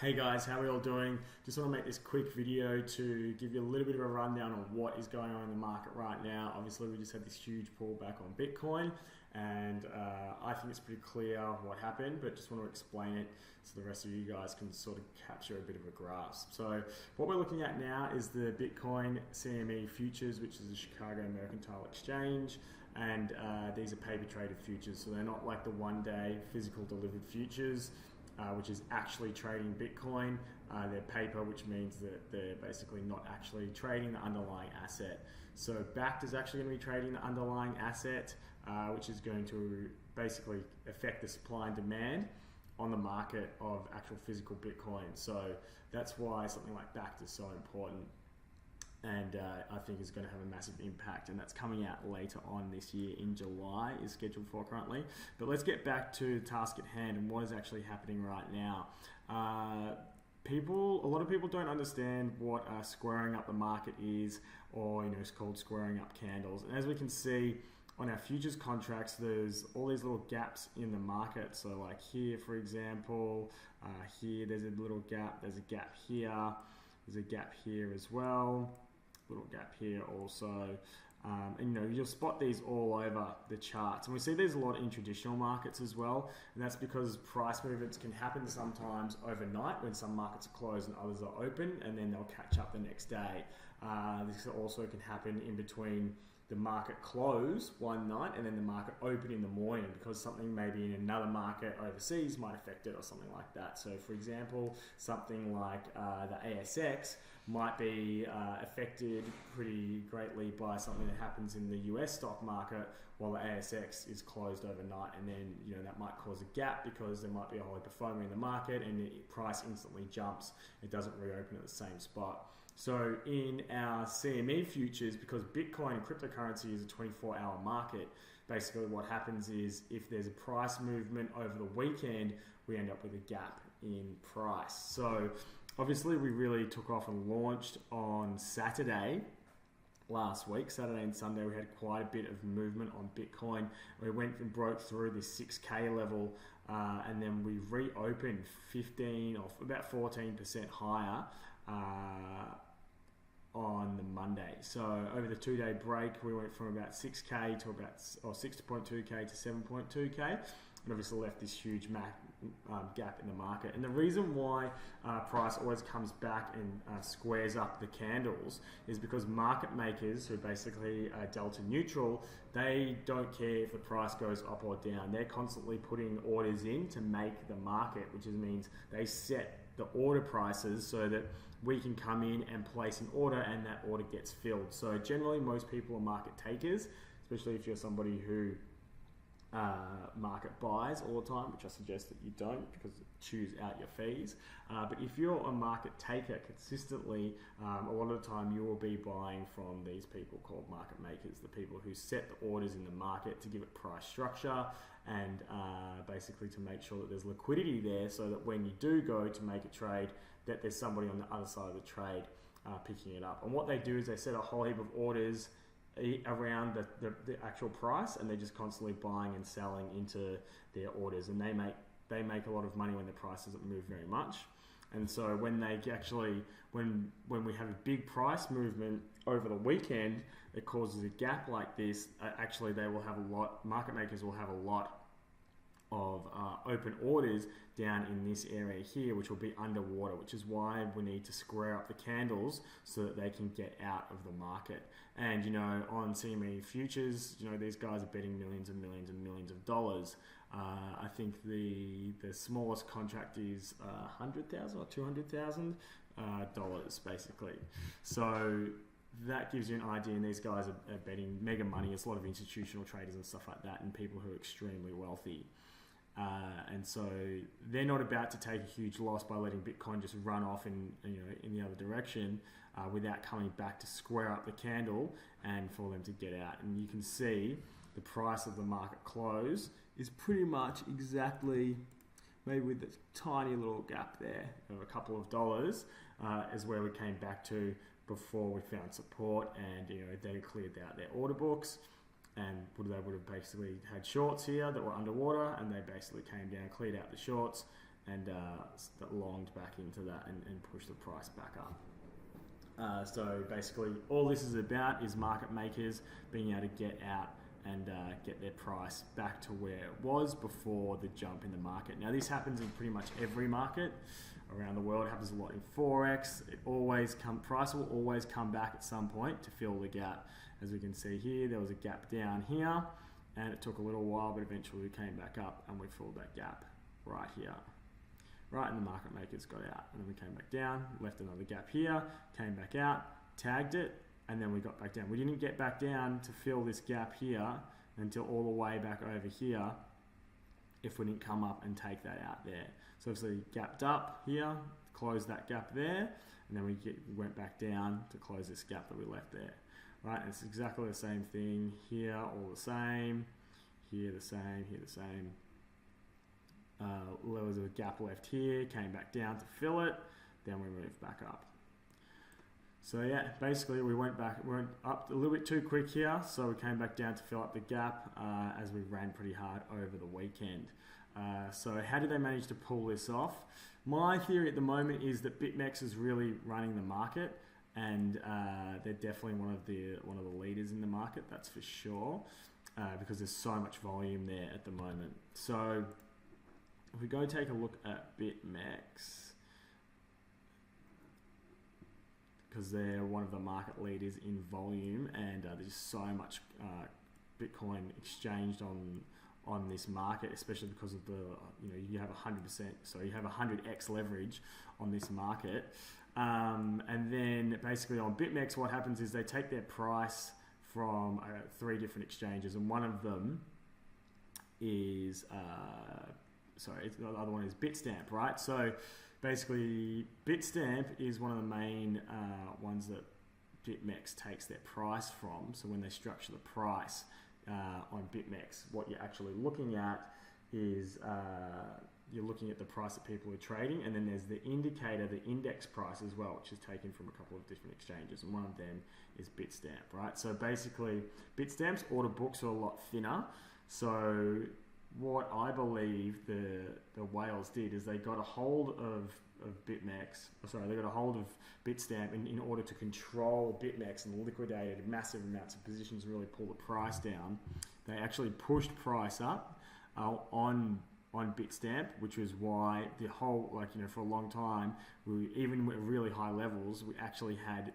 Hey guys, how are we all doing? Just want to make this quick video to give you a little bit of a rundown on what is going on in the market right now. Obviously, we just had this huge pullback on Bitcoin, and I think it's pretty clear what happened, but just want to explain it so the rest of you guys can sort of capture a bit of a grasp. So, what we're looking at now is the Bitcoin CME futures, which is the Chicago Mercantile Exchange. And these are paper traded futures, so they're not like the one-day physical delivered futures, which is actually trading Bitcoin. They're paper, which means that they're basically not actually trading the underlying asset. So Bakkt is actually going to be trading the underlying asset, which is going to basically affect the supply and demand on the market of actual physical Bitcoin. So that's why something like Bakkt is so important, and I think is going to have a massive impact, and that's coming out later on this year in July is scheduled for currently. But let's get back to the task at hand and what is actually happening right now. A lot of people don't understand what squaring up the market is, or it's called squaring up candles. And as we can see on our futures contracts, there's all these little gaps in the market. So like here, for example, here there's a little gap, there's a gap here, there's a gap here as well, little gap here also, and you'll spot these all over the charts, and we see there's a lot in traditional markets as well, and that's because price movements can happen sometimes overnight when some markets are closed and others are open, and then they'll catch up the next day. This also can happen in between the market close one night and then the market open in the morning, because something maybe in another market overseas might affect it or something like that. So for example, something like the ASX might be affected pretty greatly by something that happens in the US stock market while the ASX is closed overnight, and then that might cause a gap because there might be a whole heap of FOMO in the market and the price instantly jumps. It doesn't reopen at the same spot. So in our CME futures, because Bitcoin and cryptocurrency is a 24-hour market, basically what happens is if there's a price movement over the weekend, we end up with a gap in price. So obviously we really took off and launched on Saturday last week. Saturday and Sunday we had quite a bit of movement on Bitcoin. We went and broke through the 6K level, and then we reopened 15 or about 14% higher on the Monday. So over the 2-day break, we went from about 6K to about 6.2K to 7.2K, and obviously left this huge gap in the market. And the reason why price always comes back and squares up the candles is because market makers, who basically are delta neutral, they don't care if the price goes up or down. They're constantly putting orders in to make the market, which means they set the order prices so that we can come in and place an order and that order gets filled. So generally most people are market takers, especially if you're somebody who market buys all the time, which I suggest that you don't, because it chews out your fees. But if you're a market taker consistently, a lot of the time you will be buying from these people called market makers, the people who set the orders in the market to give it price structure and basically to make sure that there's liquidity there, so that when you do go to make a trade, that there's somebody on the other side of the trade picking it up. And what they do is they set a whole heap of orders around the actual price, and they're just constantly buying and selling into their orders, and they make a lot of money when the price doesn't move very much. And so when they actually when we have a big price movement over the weekend that causes a gap like this, actually they will have market makers will have a lot of open orders down in this area here, which will be underwater, which is why we need to square up the candles so that they can get out of the market. And on CME futures, these guys are betting millions and millions and millions of dollars. I think the smallest contract is $100,000 or $200,000 basically. So that gives you an idea, and these guys are betting mega money. It's a lot of institutional traders and stuff like that, and people who are extremely wealthy. And so they're not about to take a huge loss by letting Bitcoin just run off in the other direction without coming back to square up the candle and for them to get out. And you can see the price of the market close is pretty much exactly, maybe with a tiny little gap there of a couple of dollars, is where we came back to before we found support, and they cleared out their order books. And they would have basically had shorts here that were underwater, and they basically came down, cleared out the shorts, and that longed back into that and pushed the price back up. So basically all this is about is market makers being able to get out and get their price back to where it was before the jump in the market. Now this happens in pretty much every market around the world. It happens a lot in Forex. Price will always come back at some point to fill the gap. As we can see here, there was a gap down here and it took a little while, but eventually we came back up and we filled that gap right here. Right, and the market makers got out, and then we came back down, left another gap here, came back out, tagged it, and then we got back down. We didn't get back down to fill this gap here until all the way back over here if we didn't come up and take that out there. So obviously gapped up here, closed that gap there, and then we went back down to close this gap that we left there. Right, and it's exactly the same thing here, all the same, here the same, here the same. There was a gap left here, came back down to fill it, then we moved back up. So yeah, basically we went up a little bit too quick here, so we came back down to fill up the gap as we ran pretty hard over the weekend. So how did they manage to pull this off? My theory at the moment is that BitMEX is really running the market, and they're definitely one of the leaders in the market, that's for sure, because there's so much volume there at the moment. So if we go take a look at BitMEX, because they're one of the market leaders in volume, and there's so much Bitcoin exchanged on this market, especially because of you have 100%, so you have 100x leverage on this market. And then basically on BitMEX, what happens is they take their price from 3 different exchanges, and one of them is the other one is Bitstamp, right? So basically Bitstamp is one of the main ones that BitMEX takes their price from. So when they structure the price on BitMEX, what you're actually looking at is you're looking at the price that people are trading, and then there's the indicator, the index price as well, which is taken from a couple of different exchanges, and one of them is Bitstamp, right? So basically Bitstamp's order books are a lot thinner. So what I believe the whales did is they got a hold of they got a hold of Bitstamp in order to control BitMEX and liquidated massive amounts of positions, really pull the price down. They actually pushed price up on Bitstamp, which was why the whole, for a long time, even at really high levels, we actually had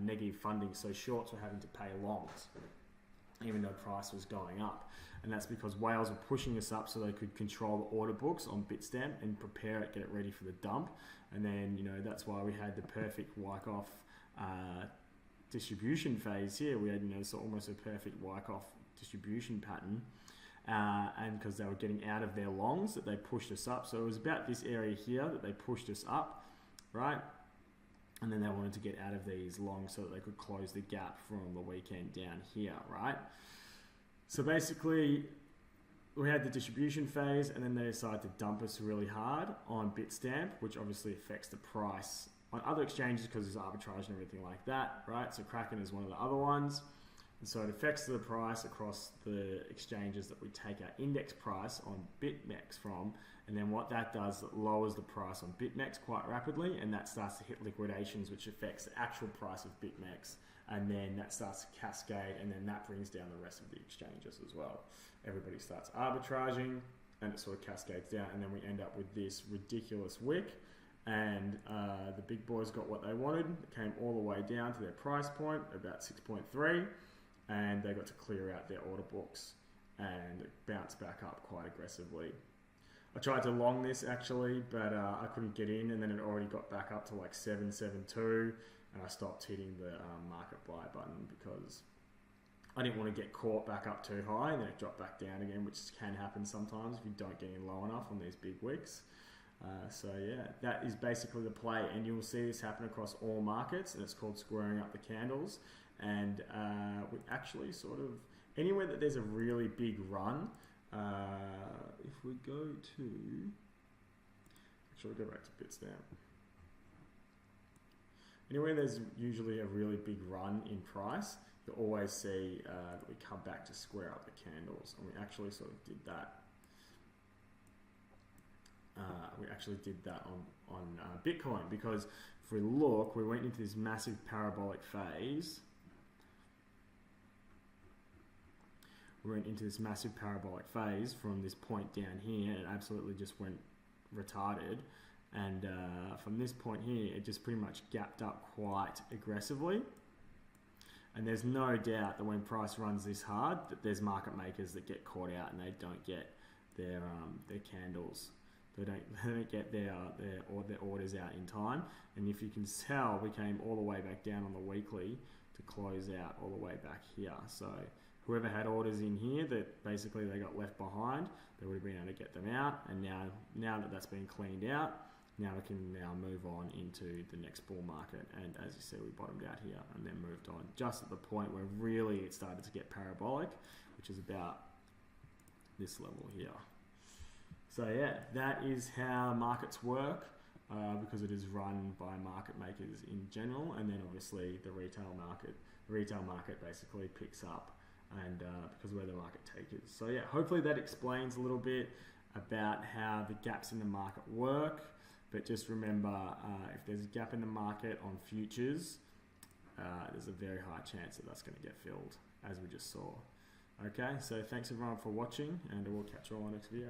negative funding, so shorts were having to pay longs, even though price was going up. And that's because whales were pushing us up so they could control the order books on Bitstamp and prepare it, get it ready for the dump. And then, that's why we had the perfect Wyckoff distribution phase here. We had, so almost a perfect Wyckoff distribution pattern. And because they were getting out of their longs, that they pushed us up. So it was about this area here that they pushed us up, right? And then they wanted to get out of these longs so that they could close the gap from the weekend down here, right? So basically, we had the distribution phase, and then they decided to dump us really hard on Bitstamp, which obviously affects the price on other exchanges because there's arbitrage and everything like that, right? So Kraken is one of the other ones. And so it affects the price across the exchanges that we take our index price on BitMEX from. And then what that does, it lowers the price on BitMEX quite rapidly, and that starts to hit liquidations, which affects the actual price of BitMEX. And then that starts to cascade, and then that brings down the rest of the exchanges as well. Everybody starts arbitraging, and it sort of cascades down, and then we end up with this ridiculous wick. And the big boys got what they wanted. It came all the way down to their price point, about 6.3. And they got to clear out their order books and bounce back up quite aggressively. I tried to long this actually, but I couldn't get in, and then it already got back up to like 772, and I stopped hitting the market buy button because I didn't want to get caught back up too high and then it dropped back down again, which can happen sometimes if you don't get in low enough on these big wicks. So yeah, that is basically the play, and you will see this happen across all markets, and it's called squaring up the candles. And we actually sort of, anywhere that there's a really big run, if we go to, actually go back to Bitstamp. Anywhere there's usually a really big run in price, you'll always see that we come back to square up the candles, and we actually sort of did that. we actually did that on Bitcoin, because if we look, we went into this massive parabolic phase. We went into this massive parabolic phase from this point down here, and it absolutely just went retarded. And from this point here, it just pretty much gapped up quite aggressively. And there's no doubt that when price runs this hard, that there's market makers that get caught out and they don't get their candles. They don't get their orders out in time. And if you can tell, we came all the way back down on the weekly to close out all the way back here. So whoever had orders in here that basically they got left behind, they would have been able to get them out. And now that that's been cleaned out, now we can move on into the next bull market. And as you see, we bottomed out here and then moved on just at the point where really it started to get parabolic, which is about this level here. So yeah, that is how markets work, because it is run by market makers in general, and then obviously the retail market basically picks up, and because we're the market takers. So yeah, hopefully that explains a little bit about how the gaps in the market work. But just remember, if there's a gap in the market on futures, there's a very high chance that that's going to get filled, as we just saw. Okay, so thanks everyone for watching, and we'll catch you all on the next video.